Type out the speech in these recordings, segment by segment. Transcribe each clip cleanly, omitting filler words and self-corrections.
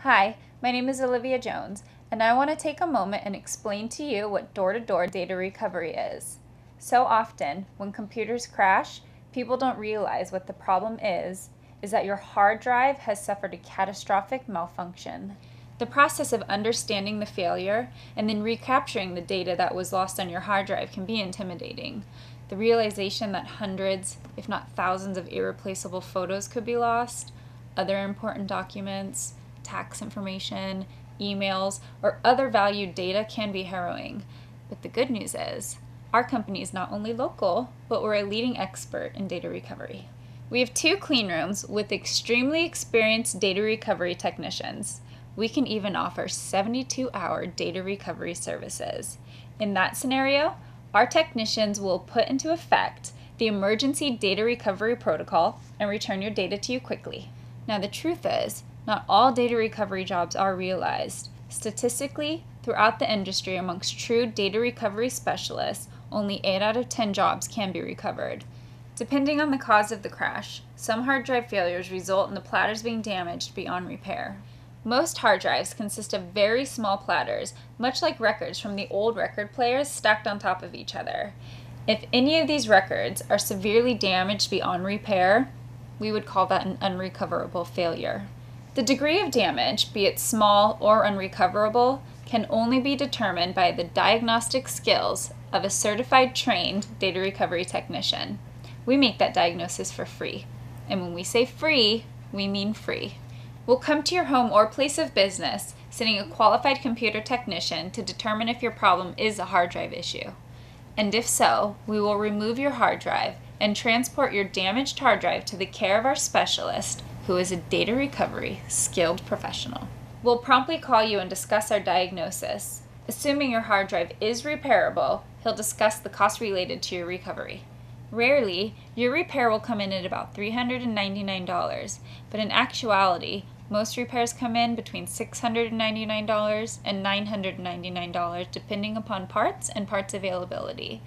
Hi, my name is Olivia Jones, and I want to take a moment and explain to you what door-to-door data recovery is. So often, when computers crash, people don't realize what the problem is that your hard drive has suffered a catastrophic malfunction. The process of understanding the failure and then recapturing the data that was lost on your hard drive can be intimidating. The realization that hundreds, if not thousands of irreplaceable photos could be lost, other important documents, tax information, emails, or other valued data can be harrowing. But the good news is, our company is not only local, but we're a leading expert in data recovery. We have 2 clean rooms with extremely experienced data recovery technicians. We can even offer 72-hour data recovery services. In that scenario, our technicians will put into effect the emergency data recovery protocol and return your data to you quickly. Now, the truth is, not all data recovery jobs are realized. Statistically, throughout the industry amongst true data recovery specialists, only 8 out of 10 jobs can be recovered. Depending on the cause of the crash, some hard drive failures result in the platters being damaged beyond repair. Most hard drives consist of very small platters, much like records from the old record players stacked on top of each other. If any of these records are severely damaged beyond repair, we would call that an unrecoverable failure. The degree of damage, be it small or unrecoverable, can only be determined by the diagnostic skills of a certified trained data recovery technician. We make that diagnosis for free. And when we say free, we mean free. We'll come to your home or place of business, sending a qualified computer technician to determine if your problem is a hard drive issue. And if so, we will remove your hard drive and transport your damaged hard drive to the care of our specialist, who is a data recovery skilled professional. We'll promptly call you and discuss our diagnosis. Assuming your hard drive is repairable, he'll discuss the cost related to your recovery. Rarely, your repair will come in at about $399, but in actuality, most repairs come in between $699 and $999 depending upon parts and parts availability.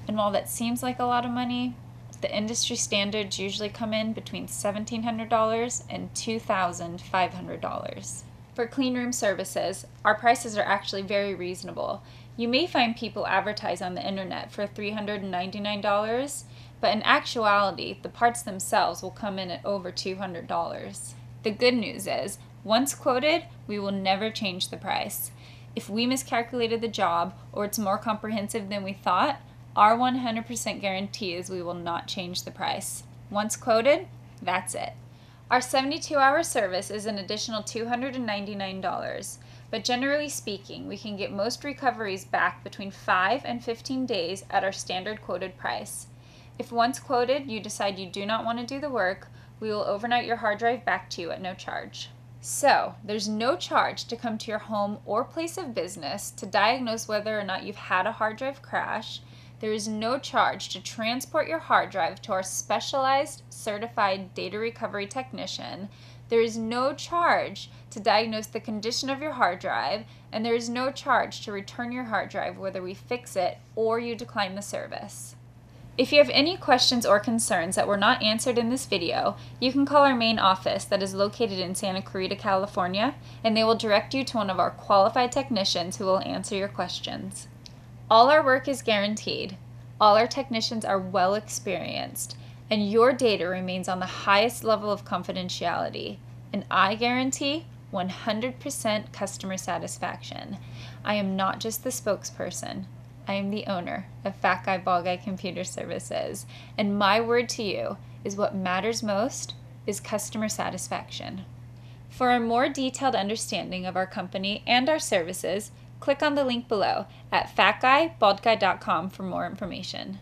And while that seems like a lot of money, the industry standards usually come in between $1,700 and $2,500. For cleanroom services, our prices are actually very reasonable. You may find people advertise on the internet for $399, but in actuality, the parts themselves will come in at over $200. The good news is, once quoted, we will never change the price. If we miscalculated the job or it's more comprehensive than we thought, our 100% guarantee is we will not change the price. Once quoted, that's it. Our 72-hour service is an additional $299, but generally speaking, we can get most recoveries back between 5 and 15 days at our standard quoted price. If once quoted, you decide you do not want to do the work, we will overnight your hard drive back to you at no charge. So, there's no charge to come to your home or place of business to diagnose whether or not you've had a hard drive crash. There is no charge to transport your hard drive to our specialized, certified data recovery technician. There is no charge to diagnose the condition of your hard drive, and there is no charge to return your hard drive whether we fix it or you decline the service. If you have any questions or concerns that were not answered in this video, you can call our main office that is located in Santa Clarita, California, and they will direct you to one of our qualified technicians who will answer your questions. All our work is guaranteed, all our technicians are well experienced, and your data remains on the highest level of confidentiality, and I guarantee 100% customer satisfaction. I am not just the spokesperson. I am the owner of Fat Guy Bald Guy Computer Services, and my word to you is what matters most is customer satisfaction. For a more detailed understanding of our company and our services, click on the link below at fatguybaldguy.com for more information.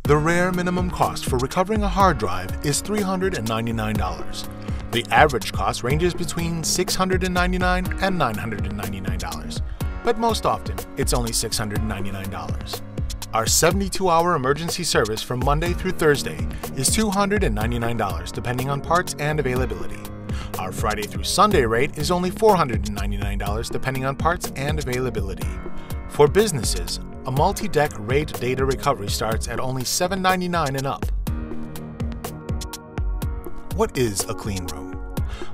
The rare minimum cost for recovering a hard drive is $399. The average cost ranges between $699 and $999. But most often, it's only $699. Our 72-hour emergency service from Monday through Thursday is $299 depending on parts and availability. Our Friday through Sunday rate is only $499 depending on parts and availability. For businesses, a multi-deck RAID data recovery starts at only $799 and up. What is a clean room?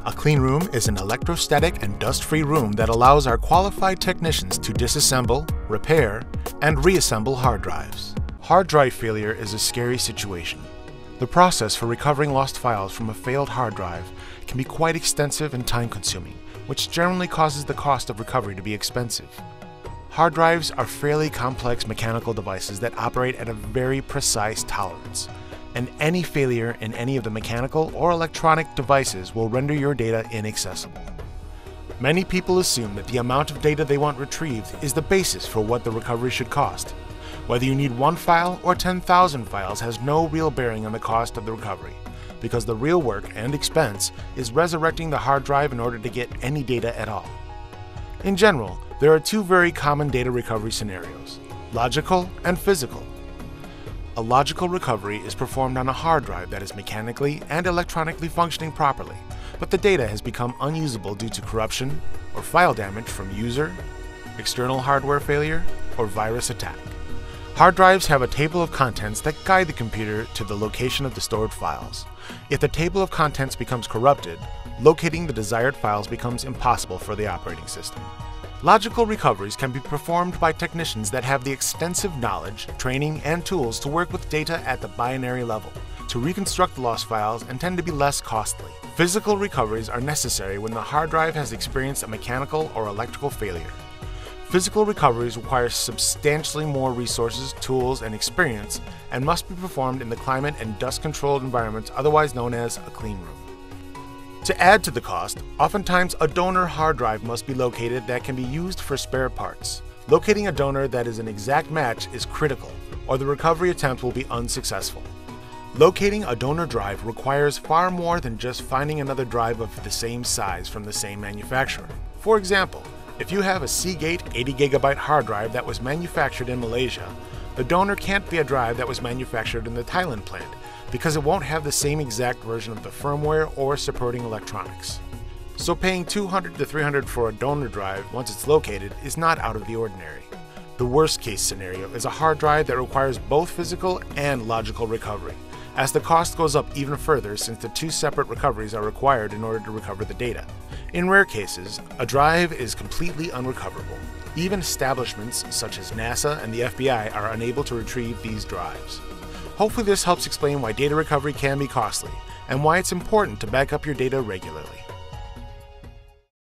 A clean room is an electrostatic and dust-free room that allows our qualified technicians to disassemble, repair, and reassemble hard drives. Hard drive failure is a scary situation. The process for recovering lost files from a failed hard drive can be quite extensive and time-consuming, which generally causes the cost of recovery to be expensive. Hard drives are fairly complex mechanical devices that operate at a very precise tolerance, and any failure in any of the mechanical or electronic devices will render your data inaccessible. Many people assume that the amount of data they want retrieved is the basis for what the recovery should cost. Whether you need 1 file or 10,000 files has no real bearing on the cost of the recovery, because the real work and expense is resurrecting the hard drive in order to get any data at all. In general, there are 2 very common data recovery scenarios: logical and physical. A logical recovery is performed on a hard drive that is mechanically and electronically functioning properly, but the data has become unusable due to corruption or file damage from user, external hardware failure, or virus attack. Hard drives have a table of contents that guide the computer to the location of the stored files. If the table of contents becomes corrupted, locating the desired files becomes impossible for the operating system. Logical recoveries can be performed by technicians that have the extensive knowledge, training, and tools to work with data at the binary level, to reconstruct the lost files, and tend to be less costly. Physical recoveries are necessary when the hard drive has experienced a mechanical or electrical failure. Physical recoveries require substantially more resources, tools, and experience, and must be performed in the climate and dust-controlled environments otherwise known as a clean room. To add to the cost, oftentimes a donor hard drive must be located that can be used for spare parts. Locating a donor that is an exact match is critical, or the recovery attempt will be unsuccessful. Locating a donor drive requires far more than just finding another drive of the same size from the same manufacturer. For example, if you have a Seagate 80GB hard drive that was manufactured in Malaysia, the donor can't be a drive that was manufactured in the Thailand plant, because it won't have the same exact version of the firmware or supporting electronics. So paying $200 to $300 for a donor drive once it's located is not out of the ordinary. The worst case scenario is a hard drive that requires both physical and logical recovery, as the cost goes up even further since the 2 separate recoveries are required in order to recover the data. In rare cases, a drive is completely unrecoverable. Even establishments such as NASA and the FBI are unable to retrieve these drives. Hopefully this helps explain why data recovery can be costly, and why it's important to back up your data regularly.